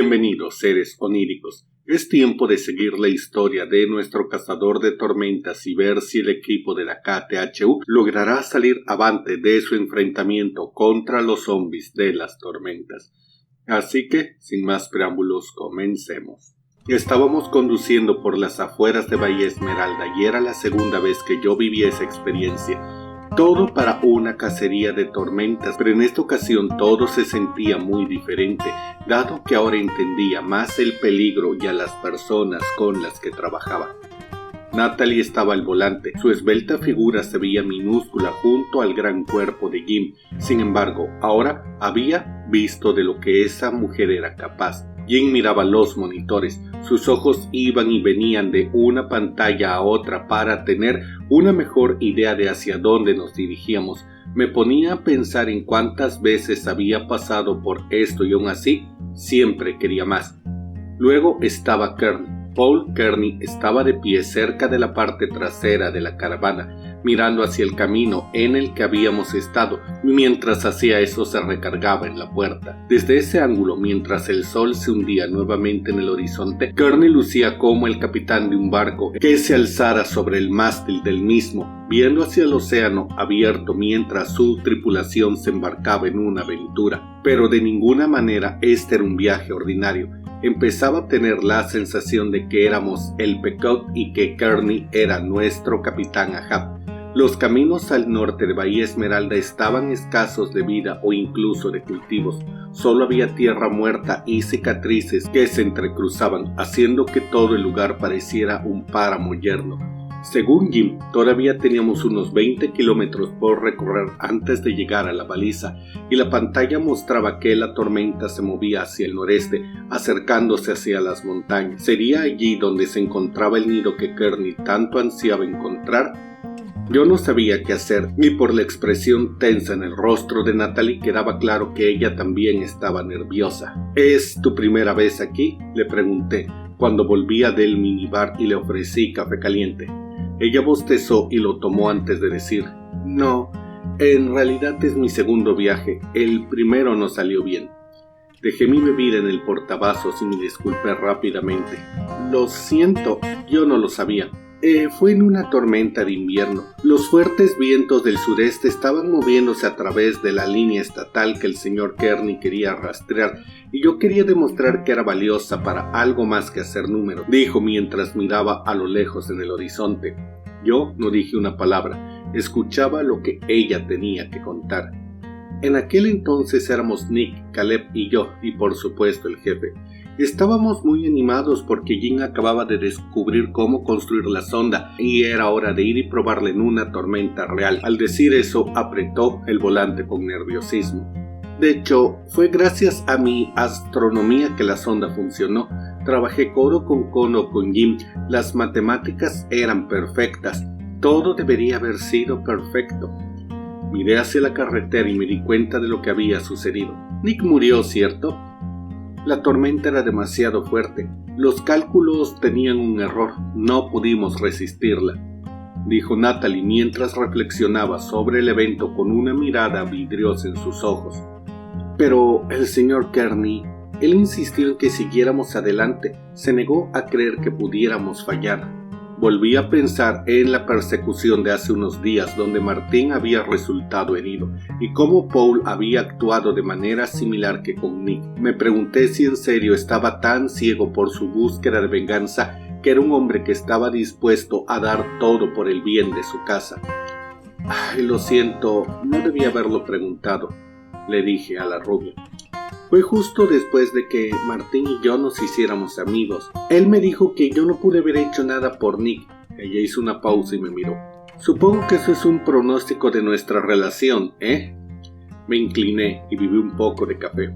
Bienvenidos, seres oníricos. Es tiempo de seguir la historia de nuestro cazador de tormentas y ver si el equipo de la KTHU logrará salir avante de su enfrentamiento contra los zombies de las tormentas. Así que, sin más preámbulos, comencemos. Estábamos conduciendo por las afueras de Bahía Esmeralda y era la segunda vez que yo vivía esa experiencia. Todo para una cacería de tormentas, pero en esta ocasión todo se sentía muy diferente, dado que ahora entendía más el peligro y a las personas con las que trabajaba. Natalie estaba al volante, su esbelta figura se veía minúscula junto al gran cuerpo de Jim. Sin embargo, ahora había visto de lo que esa mujer era capaz. Jim miraba los monitores, sus ojos iban y venían de una pantalla a otra para tener una mejor idea de hacia dónde nos dirigíamos. Me ponía a pensar en cuántas veces había pasado por esto y aún así siempre quería más. Luego estaba Kearney. Paul Kearney estaba de pie cerca de la parte trasera de la caravana, mirando hacia el camino en el que habíamos estado, y mientras hacía eso se recargaba en la puerta. Desde ese ángulo, mientras el sol se hundía nuevamente en el horizonte, Kearney lucía como el capitán de un barco que se alzara sobre el mástil del mismo, viendo hacia el océano abierto mientras su tripulación se embarcaba en una aventura. Pero de ninguna manera este era un viaje ordinario. Empezaba a tener la sensación de que éramos el Pequot y que Kearney era nuestro capitán Ahab. Los caminos al norte de Bahía Esmeralda estaban escasos de vida o incluso de cultivos. Solo había tierra muerta y cicatrices que se entrecruzaban, haciendo que todo el lugar pareciera un páramo yermo. Según Jim, todavía teníamos unos 20 kilómetros por recorrer antes de llegar a la baliza, y la pantalla mostraba que la tormenta se movía hacia el noreste, acercándose hacia las montañas. ¿Sería allí donde se encontraba el nido que Kearney tanto ansiaba encontrar? Yo no sabía qué hacer, y por la expresión tensa en el rostro de Natalie quedaba claro que ella también estaba nerviosa. ¿Es tu primera vez aquí?, le pregunté, cuando volvía del minibar y le ofrecí café caliente. Ella bostezó y lo tomó antes de decir: no, en realidad es mi segundo viaje, el primero no salió bien. Dejé mi bebida en el portavasos y me disculpé rápidamente. Lo siento, yo no lo sabía. Fue en una tormenta de invierno. Los fuertes vientos del sureste estaban moviéndose a través de la línea estatal que el señor Kearney quería rastrear, y yo quería demostrar que era valiosa para algo más que hacer números, dijo mientras miraba a lo lejos en el horizonte. Yo no dije una palabra, escuchaba lo que ella tenía que contar. En aquel entonces éramos Nick, Caleb y yo, y por supuesto el jefe. Estábamos muy animados porque Jim acababa de descubrir cómo construir la sonda y era hora de ir y probarla en una tormenta real. Al decir eso, apretó el volante con nerviosismo. De hecho, fue gracias a mi astronomía que la sonda funcionó. Trabajé codo con codo con Jim. Las matemáticas eran perfectas. Todo debería haber sido perfecto. Miré hacia la carretera y me di cuenta de lo que había sucedido. Nick murió, ¿cierto? La tormenta era demasiado fuerte. Los cálculos tenían un error. No pudimos resistirla, dijo Natalie mientras reflexionaba sobre el evento con una mirada vidriosa en sus ojos. Pero el señor Kearney, él insistió en que siguiéramos adelante. Se negó a creer que pudiéramos fallar. Volví a pensar en la persecución de hace unos días donde Martín había resultado herido y cómo Paul había actuado de manera similar que con Nick. Me pregunté si en serio estaba tan ciego por su búsqueda de venganza que era un hombre que estaba dispuesto a dar todo por el bien de su casa. Ay, lo siento, no debía haberlo preguntado, le dije a la rubia. Fue justo después de que Martín y yo nos hiciéramos amigos. Él me dijo que yo no pude haber hecho nada por Nick. Ella hizo una pausa y me miró. Supongo que eso es un pronóstico de nuestra relación, ¿eh? Me incliné y bebí un poco de café.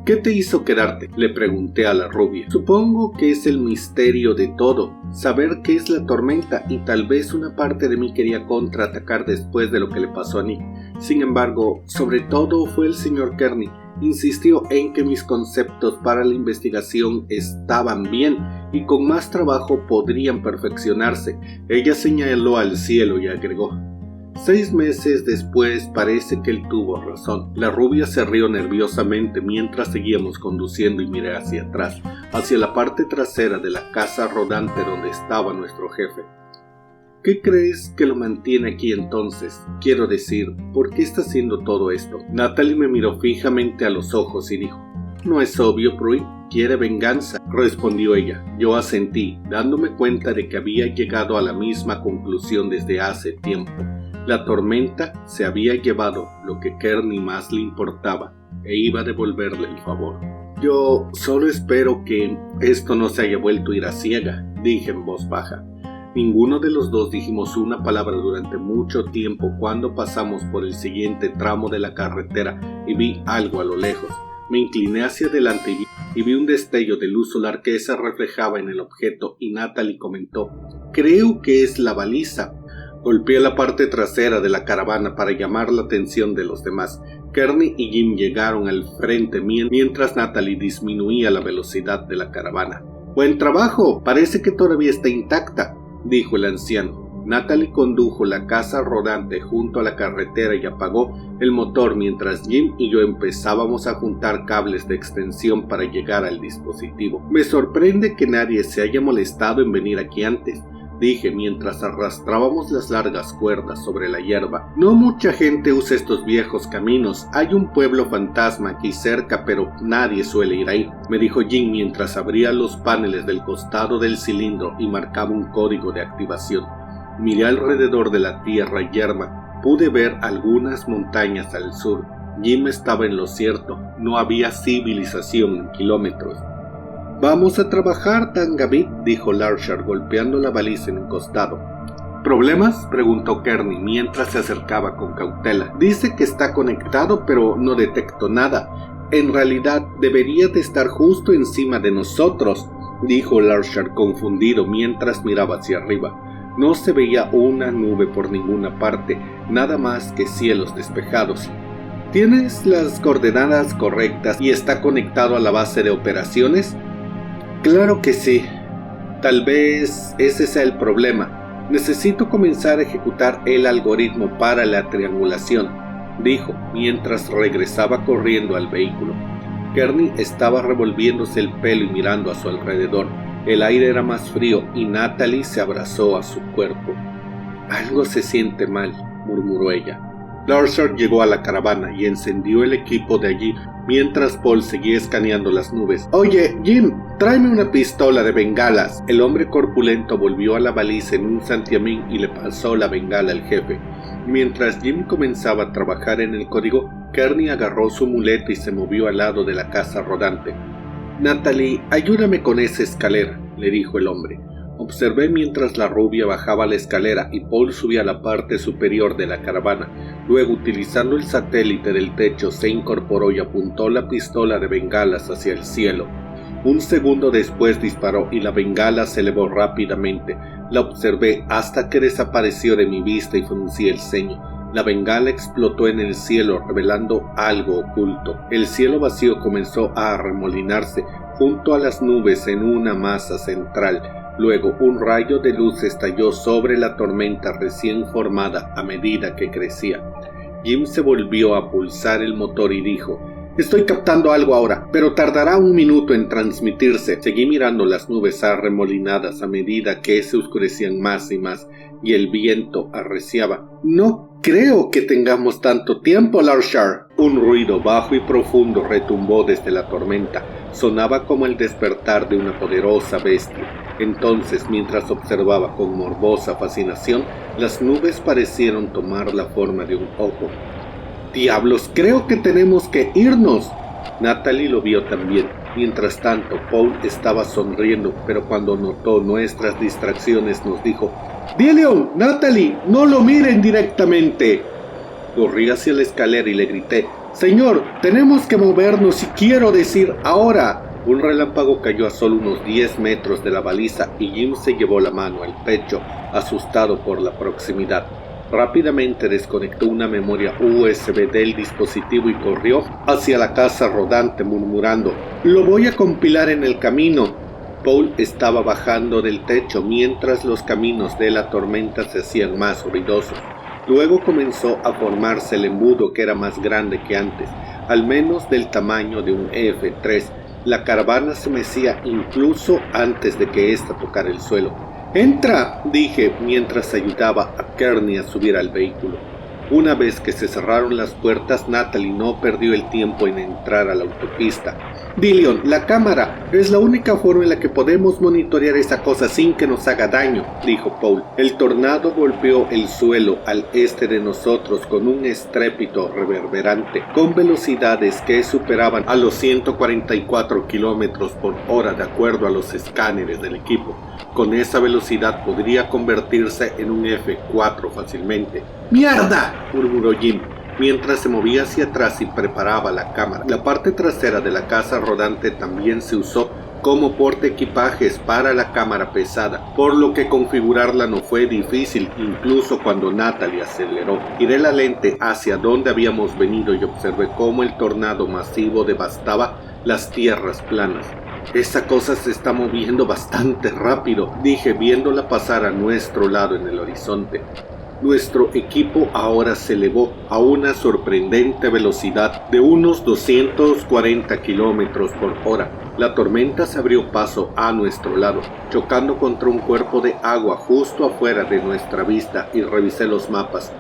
¿Qué te hizo quedarte?, le pregunté a la rubia. Supongo que es el misterio de todo, saber qué es la tormenta, y tal vez una parte de mí quería contraatacar después de lo que le pasó a Nick. Sin embargo, sobre todo fue el señor Kearney. Insistió en que mis conceptos para la investigación estaban bien y con más trabajo podrían perfeccionarse. Ella señaló al cielo y agregó: 6 meses después parece que él tuvo razón. La rubia se rió nerviosamente mientras seguíamos conduciendo y miré hacia atrás, hacia la parte trasera de la casa rodante donde estaba nuestro jefe. ¿Qué crees que lo mantiene aquí entonces? Quiero decir, ¿por qué está haciendo todo esto? Natalie me miró fijamente a los ojos y dijo: «¿No es obvio, Pruitt? Quiere venganza», respondió ella. Yo asentí, dándome cuenta de que había llegado a la misma conclusión desde hace tiempo. La tormenta se había llevado lo que Kearney más le importaba e iba a devolverle el favor. «Yo solo espero que esto no se haya vuelto iraciega», dije en voz baja. Ninguno de los dos dijimos una palabra durante mucho tiempo cuando pasamos por el siguiente tramo de la carretera y vi algo a lo lejos. Me incliné hacia adelante y vi un destello de luz solar que se reflejaba en el objeto y Natalie comentó: «Creo que es la baliza». Golpeé la parte trasera de la caravana para llamar la atención de los demás. Kearney y Jim llegaron al frente mientras Natalie disminuía la velocidad de la caravana. «Buen trabajo, parece que todavía está intacta», dijo el anciano. Natalie condujo la casa rodante junto a la carretera y apagó el motor mientras Jim y yo empezábamos a juntar cables de extensión para llegar al dispositivo. «Me sorprende que nadie se haya molestado en venir aquí antes», dije mientras arrastrábamos las largas cuerdas sobre la hierba. «No mucha gente usa estos viejos caminos. Hay un pueblo fantasma aquí cerca, pero nadie suele ir ahí», me dijo Jim mientras abría los paneles del costado del cilindro y marcaba un código de activación. Miré alrededor de la tierra yerma. Pude ver algunas montañas al sur. Jim estaba en lo cierto. No había civilización en kilómetros. «Vamos a trabajar, Tangavit», dijo Larshar golpeando la baliza en un costado. «¿Problemas?», preguntó Kearney mientras se acercaba con cautela. «Dice que está conectado, pero no detecto nada. En realidad debería de estar justo encima de nosotros», dijo Larshar confundido mientras miraba hacia arriba. No se veía una nube por ninguna parte, nada más que cielos despejados. «¿Tienes las coordenadas correctas y está conectado a la base de operaciones?» «Claro que sí. Tal vez ese sea el problema. Necesito comenzar a ejecutar el algoritmo para la triangulación», dijo mientras regresaba corriendo al vehículo. Kearney estaba revolviéndose el pelo y mirando a su alrededor. El aire era más frío y Natalie se abrazó a su cuerpo. «Algo se siente mal», murmuró ella. Larshar llegó a la caravana y encendió el equipo de allí mientras Paul seguía escaneando las nubes. «Oye, Jim, tráeme una pistola de bengalas». El hombre corpulento volvió a la baliza en un santiamén y le pasó la bengala al jefe. Mientras Jim comenzaba a trabajar en el código, Kearney agarró su muleta y se movió al lado de la casa rodante. «Natalie, ayúdame con esa escalera», le dijo el hombre. Observé mientras la rubia bajaba la escalera y Paul subía a la parte superior de la caravana. Luego, utilizando el satélite del techo, se incorporó y apuntó la pistola de bengalas hacia el cielo. Un segundo después disparó y la bengala se elevó rápidamente. La observé hasta que desapareció de mi vista y fruncí el ceño. La bengala explotó en el cielo, revelando algo oculto. El cielo vacío comenzó a arremolinarse junto a las nubes en una masa central. Luego, un rayo de luz estalló sobre la tormenta recién formada a medida que crecía. Jim se volvió a pulsar el motor y dijo: «Estoy captando algo ahora, pero tardará un minuto en transmitirse». Seguí mirando las nubes arremolinadas a medida que se oscurecían más y más, y el viento arreciaba. «No creo que tengamos tanto tiempo, Larshar». Un ruido bajo y profundo retumbó desde la tormenta. Sonaba como el despertar de una poderosa bestia. Entonces, mientras observaba con morbosa fascinación, las nubes parecieron tomar la forma de un ojo. «¡Diablos! Creo que tenemos que irnos». Natalie lo vio también. Mientras tanto, Paul estaba sonriendo, pero cuando notó nuestras distracciones nos dijo: «Dillion, Natalie, no lo miren directamente». Corrí hacia la escalera y le grité: «Señor, tenemos que movernos y quiero decir ahora». Un relámpago cayó a solo unos 10 metros de la baliza y Jim se llevó la mano al pecho, asustado por la proximidad. Rápidamente desconectó una memoria USB del dispositivo y corrió hacia la casa rodante murmurando: «Lo voy a compilar en el camino». Paul estaba bajando del techo mientras los caminos de la tormenta se hacían más ruidosos. Luego comenzó a formarse el embudo, que era más grande que antes, al menos del tamaño de un F-3. La caravana se mecía incluso antes de que ésta tocara el suelo. «¡Entra!», dije mientras ayudaba a Kearney a subir al vehículo. Una vez que se cerraron las puertas, Natalie no perdió el tiempo en entrar a la autopista. «Dillion, la cámara es la única forma en la que podemos monitorear esa cosa sin que nos haga daño», dijo Paul. El tornado golpeó el suelo al este de nosotros con un estrépito reverberante, con velocidades que superaban a los 144 kilómetros por hora de acuerdo a los escáneres del equipo. Con esa velocidad podría convertirse en un F-4 fácilmente. «¡Mierda!», murmuró Jim, mientras se movía hacia atrás y preparaba la cámara. La parte trasera de la casa rodante también se usó como portaequipajes para la cámara pesada, por lo que configurarla no fue difícil, incluso cuando Natalie aceleró. Giré la lente hacia donde habíamos venido y observé cómo el tornado masivo devastaba las tierras planas. «Esa cosa se está moviendo bastante rápido», dije viéndola pasar a nuestro lado en el horizonte. Nuestro equipo ahora se elevó a una sorprendente velocidad de unos 240 kilómetros por hora. La tormenta se abrió paso a nuestro lado, chocando contra un cuerpo de agua justo afuera de nuestra vista, y revisé los mapas.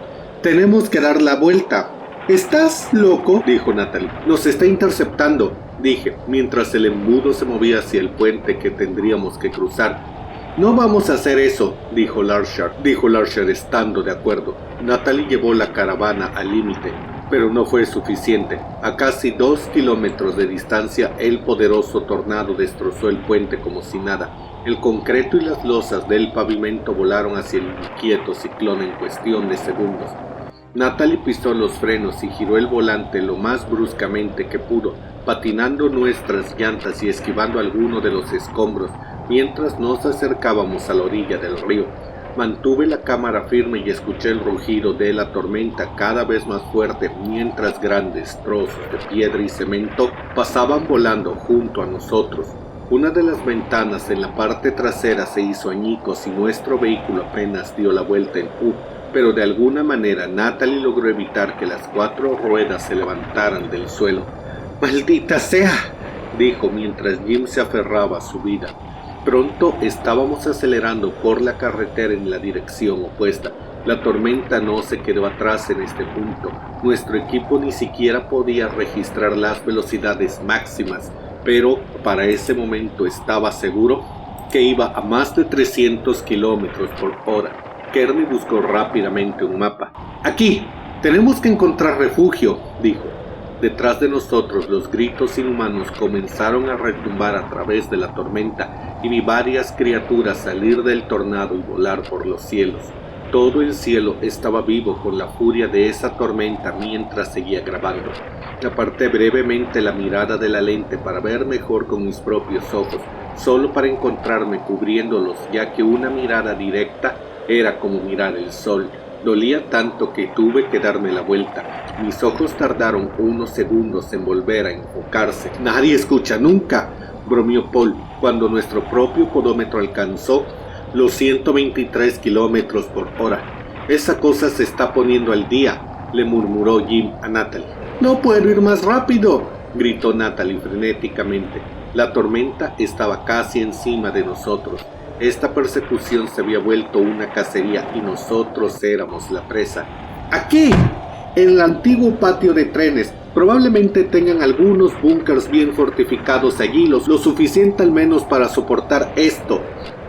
«Tenemos que dar la vuelta». «¿Estás loco?», dijo Natalie. «Nos está interceptando», dije, mientras el embudo se movía hacia el puente que tendríamos que cruzar. «No vamos a hacer eso», dijo Larcher estando de acuerdo. Natalie llevó la caravana al límite, pero no fue suficiente. A casi 2 kilómetros de distancia, el poderoso tornado destrozó el puente como si nada. El concreto y las losas del pavimento volaron hacia el inquieto ciclón en cuestión de segundos. Natalie pisó los frenos y giró el volante lo más bruscamente que pudo, patinando nuestras llantas y esquivando alguno de los escombros mientras nos acercábamos a la orilla del río. Mantuve la cámara firme y escuché el rugido de la tormenta cada vez más fuerte mientras grandes trozos de piedra y cemento pasaban volando junto a nosotros. Una de las ventanas en la parte trasera se hizo añicos y nuestro vehículo apenas dio la vuelta en U, pero de alguna manera Natalie logró evitar que las 4 ruedas se levantaran del suelo. «¡Maldita sea!», dijo mientras Jim se aferraba a su vida. Pronto estábamos acelerando por la carretera en la dirección opuesta. La tormenta no se quedó atrás en este punto. Nuestro equipo ni siquiera podía registrar las velocidades máximas, pero para ese momento estaba seguro que iba a más de 300 kilómetros por hora. Kearney buscó rápidamente un mapa. «Aquí, tenemos que encontrar refugio», dijo. Detrás de nosotros los gritos inhumanos comenzaron a retumbar a través de la tormenta y vi varias criaturas salir del tornado y volar por los cielos. Todo el cielo estaba vivo con la furia de esa tormenta mientras seguía grabando. Aparté brevemente la mirada de la lente para ver mejor con mis propios ojos, solo para encontrarme cubriéndolos, ya que una mirada directa era como mirar el sol. Dolía tanto que tuve que darme la vuelta. Mis ojos tardaron unos segundos en volver a enfocarse. «Nadie escucha nunca», bromeó Paul, cuando nuestro propio podómetro alcanzó los 123 kilómetros por hora. «Esa cosa se está poniendo al día», le murmuró Jim a Natalie. «No puedo ir más rápido», gritó Natalie frenéticamente. La tormenta estaba casi encima de nosotros. Esta persecución se había vuelto una cacería y nosotros éramos la presa. «Aquí, en el antiguo patio de trenes. Probablemente tengan algunos búnkers bien fortificados allí, lo suficiente al menos para soportar esto»,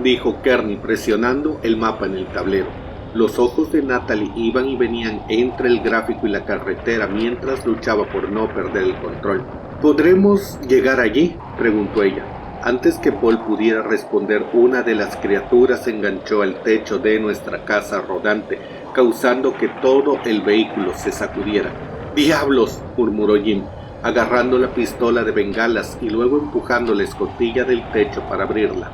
dijo Kearney presionando el mapa en el tablero. Los ojos de Natalie iban y venían entre el gráfico y la carretera mientras luchaba por no perder el control. «¿Podremos llegar allí?», preguntó ella. Antes que Paul pudiera responder, una de las criaturas se enganchó al techo de nuestra casa rodante, causando que todo el vehículo se sacudiera. «¡Diablos!», murmuró Jim, agarrando la pistola de bengalas y luego empujando la escotilla del techo para abrirla.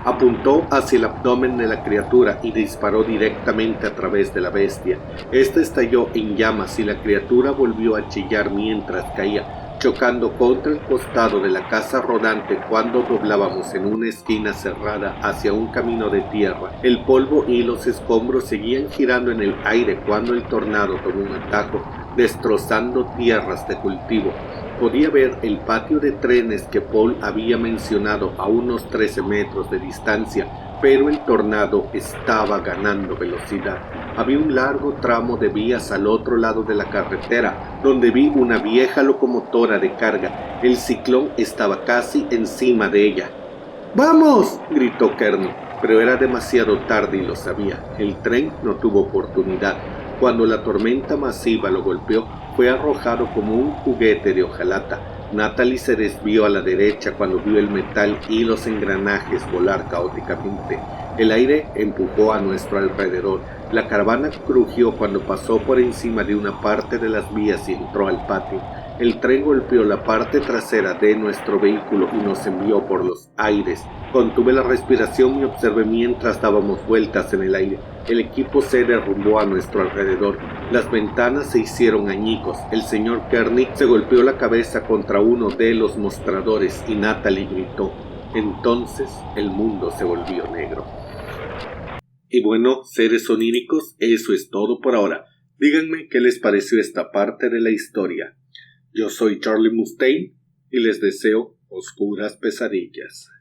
Apuntó hacia el abdomen de la criatura y disparó directamente a través de la bestia. Esta estalló en llamas y la criatura volvió a chillar mientras caía, chocando contra el costado de la casa rodante cuando doblábamos en una esquina cerrada hacia un camino de tierra. El polvo y los escombros seguían girando en el aire cuando el tornado tomó un atajo, destrozando tierras de cultivo. Podía ver el patio de trenes que Paul había mencionado a unos 13 metros de distancia, pero el tornado estaba ganando velocidad. Había un largo tramo de vías al otro lado de la carretera, donde vi una vieja locomotora de carga. El ciclón estaba casi encima de ella. ¡Vamos!, gritó Kearney, pero era demasiado tarde y lo sabía. El tren no tuvo oportunidad. Cuando la tormenta masiva lo golpeó, fue arrojado como un juguete de hojalata. Natalie se desvió a la derecha cuando vio el metal y los engranajes volar caóticamente. El aire empujó a nuestro alrededor. La caravana crujió cuando pasó por encima de una parte de las vías y entró al patio. El tren golpeó la parte trasera de nuestro vehículo y nos envió por los aires. Contuve la respiración y observé mientras dábamos vueltas en el aire. El equipo se derrumbó a nuestro alrededor. Las ventanas se hicieron añicos. El señor Kearney se golpeó la cabeza contra uno de los mostradores y Natalie gritó. Entonces el mundo se volvió negro. Y bueno, seres oníricos, eso es todo por ahora. Díganme qué les pareció esta parte de la historia. Yo soy Charlie Mustaine y les deseo oscuras pesadillas.